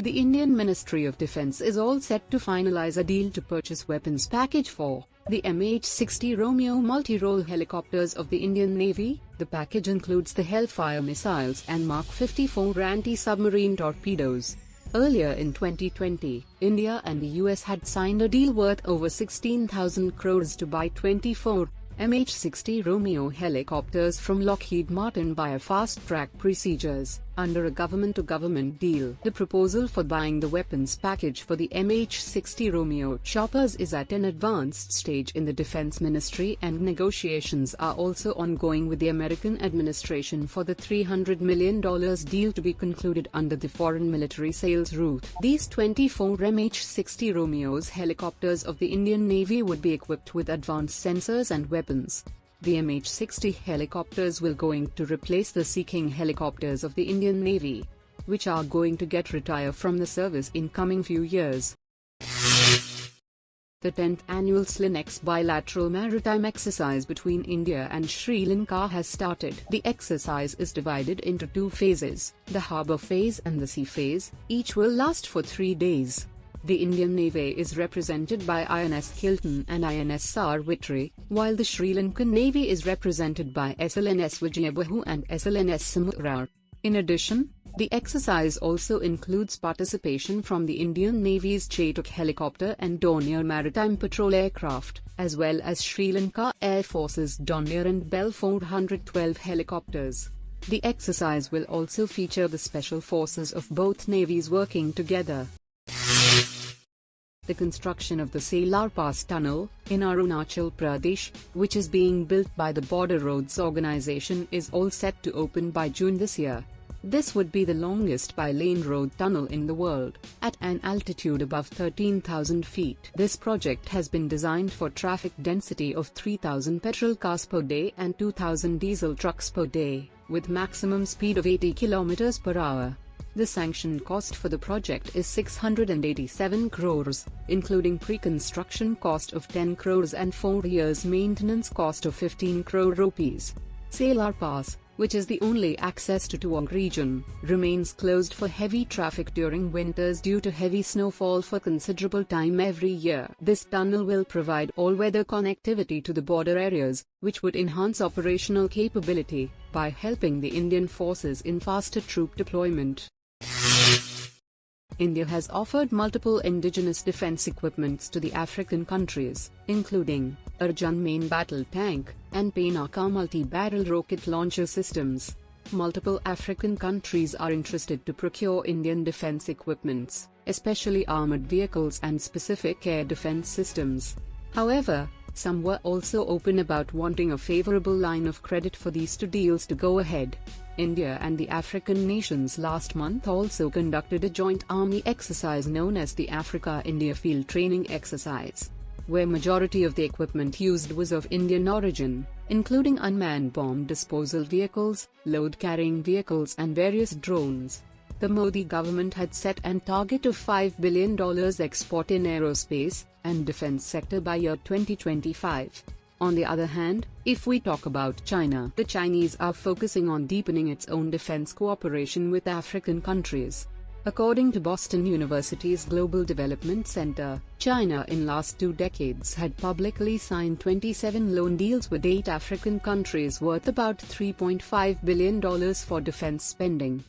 The Indian Ministry of Defence is all set to finalise a deal to purchase weapons package for the MH-60 Romeo multirole helicopters of the Indian Navy. The package includes the Hellfire missiles and Mark 54 anti-submarine torpedoes. Earlier in 2020, India and the US had signed a deal worth over 16,000 crores to buy 24 MH-60 Romeo helicopters from Lockheed Martin via fast-track procedures, under a government-to-government deal. The proposal for buying the weapons package for the MH-60 Romeo choppers is at an advanced stage in the Defense Ministry, and negotiations are also ongoing with the American administration for the $300 million deal to be concluded under the foreign military sales route. These 24 MH-60 Romeos helicopters of the Indian Navy would be equipped with advanced sensors and weapons. The MH-60 helicopters will going to replace the Sea King helicopters of the Indian Navy, which are going to get retire from the service in coming few years. The 10th annual SLINEX bilateral maritime exercise between India and Sri Lanka has started. The exercise is divided into two phases, the harbour phase and the sea phase. Each will last for 3 days. The Indian Navy is represented by INS Hilton and INS Sarvitri, while the Sri Lankan Navy is represented by SLNS Vijayabahu and SLNS Samudra. In addition, the exercise also includes participation from the Indian Navy's Chetak helicopter and Dornier maritime patrol aircraft, as well as Sri Lanka Air Force's Dornier and Bell 412 helicopters. The exercise will also feature the special forces of both navies working together. The construction of the Salar Pass Tunnel, in Arunachal Pradesh, which is being built by the Border Roads Organization, is all set to open by June this year. This would be the longest bi-lane road tunnel in the world, at an altitude above 13,000 feet. This project has been designed for traffic density of 3,000 petrol cars per day and 2,000 diesel trucks per day, with maximum speed of 80 km per hour. The sanctioned cost for the project is 687 crores, including pre-construction cost of 10 crores and 4 years maintenance cost of 15 crore rupees. Salar Pass, which is the only access to Tuang region, remains closed for heavy traffic during winters due to heavy snowfall for considerable time every year. This tunnel will provide all-weather connectivity to the border areas, which would enhance operational capability by helping the Indian forces in faster troop deployment. India has offered multiple indigenous defense equipments to the African countries, including Arjun main battle tank and Pinaka multi-barrel rocket launcher systems. Multiple African countries are interested to procure Indian defense equipments, especially armored vehicles and specific air defense systems. However, some were also open about wanting a favorable line of credit for these two deals to go ahead. India and the African nations last month also conducted a joint army exercise known as the Africa-India Field Training Exercise, where majority of the equipment used was of Indian origin, including unmanned bomb disposal vehicles, load-carrying vehicles and various drones. The Modi government had set an target of $5 billion export in aerospace and defense sector by year 2025. On the other hand, if we talk about China, the Chinese are focusing on deepening its own defense cooperation with African countries. According to Boston University's Global Development Center, China in last 2 decades had publicly signed 27 loan deals with 8 African countries worth about $3.5 billion for defense spending.